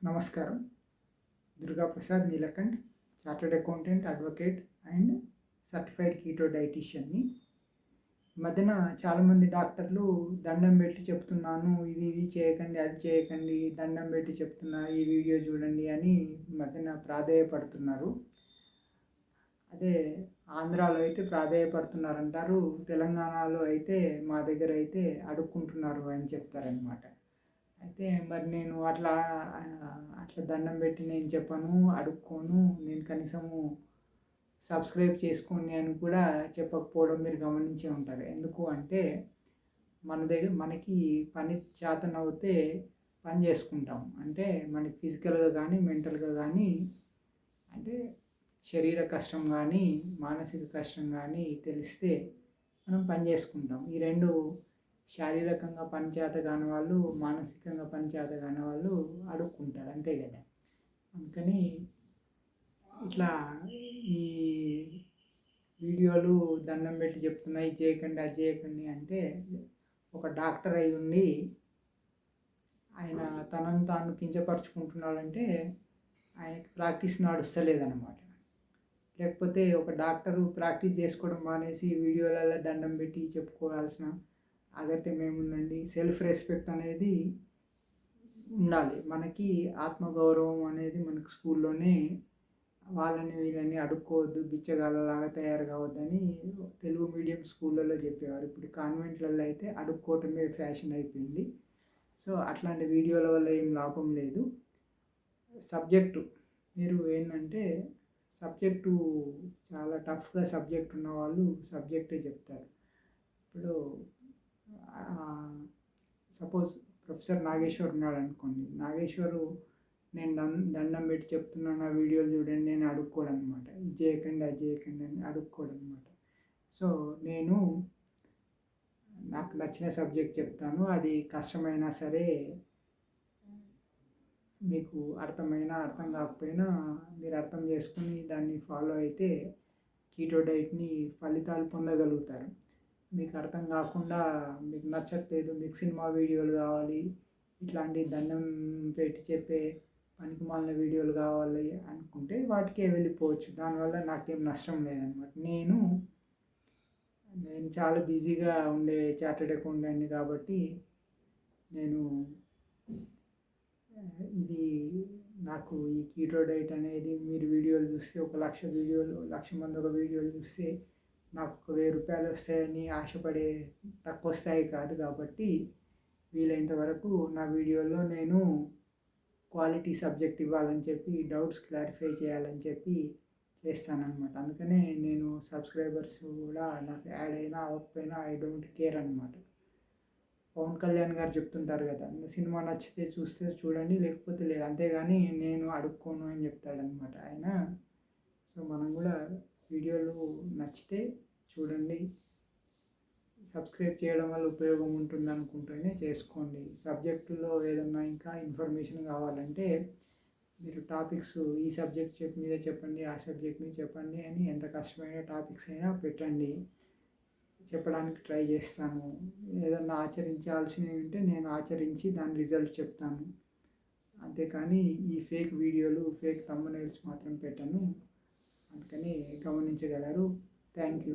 నమస్కారం. Durga Prasad Neelakanth, chartered accountant, advocate and certified keto డైటీషియన్ని. ఈ మధ్యన చాలామంది డాక్టర్లు దండం పెట్టి చెప్తున్నాను, ఇది చేయకండి, అది చేయకండి, దండం పెట్టి చెప్తున్నా, ఈ వీడియో చూడండి అని ఈ మధ్యన ప్రాధేయపడుతున్నారు. అదే ఆంధ్రాలో అయితే ప్రాధేయపడుతున్నారంటారు, తెలంగాణలో అయితే మా దగ్గర అయితే అడుక్కుంటున్నారు అని చెప్తారనమాట. అయితే మరి నేను అట్లా దండం పెట్టి నేను చెప్పను, అడుక్కోను, నేను కనీసము సబ్స్క్రైబ్ చేసుకోండి అని కూడా చెప్పకపోవడం మీరు గమనించే ఉంటారు. ఎందుకు అంటే మనకి పని చేతనవుతే పని చేసుకుంటాం. అంటే మనకి ఫిజికల్గా కానీ మెంటల్గా కానీ, అంటే శరీర కష్టం కానీ మానసిక కష్టం కానీ తెలిస్తే మనం పని చేసుకుంటాం. ఈ రెండు శారీరకంగా పనిచేత కాని వాళ్ళు, మానసికంగా పనిచేత కాని వాళ్ళు అడుక్కుంటారు, అంతే కదా. అందుకని ఇట్లా ఈ వీడియోలు దండం పెట్టి చెప్తున్నా, ఇది చేయకండి, అది చేయకండి అంటే, ఒక డాక్టర్ అయి ఉండి ఆయన తనను తాను కించపరుచుకుంటున్నాడంటే ఆయనకి ప్రాక్టీస్ నడుస్తలేదన్నమాట. లేకపోతే ఒక డాక్టరు ప్రాక్టీస్ చేసుకోవడం మానేసి వీడియోలలో దండం పెట్టి చెప్పుకోవాల్సిన అగత్యం ఏముందండి? సెల్ఫ్ రెస్పెక్ట్ అనేది ఉండాలి. మనకి ఆత్మగౌరవం అనేది మనకు స్కూల్లోనే వాళ్ళని వీళ్ళని అడుక్కోవద్దు, బిచ్చగాళ్ళలాగా తయారు కావద్దని తెలుగు మీడియం స్కూళ్ళలో చెప్పేవారు. ఇప్పుడు కాన్వెంట్లలో అయితే అడుక్కోవటమే ఫ్యాషన్ అయిపోయింది. సో అట్లాంటి వీడియోల వల్ల ఏం లాభం లేదు. సబ్జెక్టు మీరు ఏంటంటే, సబ్జెక్టు చాలా టఫ్గా సబ్జెక్ట్ ఉన్న వాళ్ళు సబ్జెక్టే చెప్తారు. ఇప్పుడు సపోజ్ ప్రొఫెసర్ నాగేశ్వర్ ఉన్నాడు అనుకోండి. నాగేశ్వరు నేను దండం పెట్టి చెప్తున్నాను, ఆ వీడియోలు చూడండి, నేను అడుక్కోడు అనమాట. ఇది చేయకండి, అది చేయకండి అని అడుక్కోడు అనమాట. సో నేను నాకు నచ్చిన సబ్జెక్ట్ చెప్తాను. అది కష్టమైనా సరే, మీకు అర్థమైనా అర్థం కాకపోయినా మీరు అర్థం చేసుకుని దాన్ని ఫాలో అయితే కీటో డైట్ని ఫలితాలు పొందగలుగుతారు. మీకు అర్థం కాకుండా, మీకు నచ్చట్లేదు, మీకు సినిమా వీడియోలు కావాలి, ఇట్లాంటి దండం పెట్టి చెప్పే పనికిమాలిన వీడియోలు కావాలి అనుకుంటే వాటికే వెళ్ళిపోవచ్చు. దానివల్ల నాకేం నష్టం లేదనమాట. నేను చాలా బిజీగా ఉండే చార్టెడ్ అకౌంటెంట్ని కాబట్టి నేను ఇది నాకు ఈ కీటో డైట్ అనేది మీరు వీడియోలు చూస్తే 1,00,000 మంది ఒక వీడియోలు చూస్తే నాకు ఒక ₹1000 వస్తాయని ఆశపడే తక్కువ స్థాయి కాదు. కాబట్టి వీలైనంత వరకు నా వీడియోలో నేను క్వాలిటీ సబ్జెక్ట్ ఇవ్వాలని చెప్పి, డౌట్స్ క్లారిఫై చేయాలని చెప్పి చేస్తానన్నమాట. అందుకనే నేను సబ్స్క్రైబర్స్ కూడా నాకు యాడ్ అయినా అవ్వకపోయినా ఐ డోంట్ కేర్ అనమాట. పవన్ కళ్యాణ్ గారు చెప్తుంటారు కదా, సినిమా నచ్చితే చూస్తే చూడండి, లేకపోతే లేదు, అంతేగాని నేను అడుక్కోను అని చెప్తాడనమాట ఆయన. సో మనం కూడా వీడియోలు నచ్చితే చూడండి, సబ్స్క్రైబ్ చేయడం వల్ల ఉపయోగం ఉంటుంది అనుకుంటేనే చేసుకోండి. సబ్జెక్టులో ఏదన్నా ఇంకా ఇన్ఫర్మేషన్ కావాలంటే మీరు టాపిక్స్, ఈ సబ్జెక్ట్ మీద చెప్పండి, ఆ సబ్జెక్ట్ మీద చెప్పండి అని ఎంత కష్టమైన టాపిక్స్ అయినా పెట్టండి, చెప్పడానికి ట్రై చేస్తాను. ఏదన్నా ఆచరించాల్సినవి ఉంటే నేను ఆచరించి దాని రిజల్ట్ చెప్తాను. అంతేకాని ఈ ఫేక్ వీడియోలు, ఫేక్ థంబ్నెయిల్స్ మాత్రం పెట్టను. అందుకని గమనించగలరు. Thank you.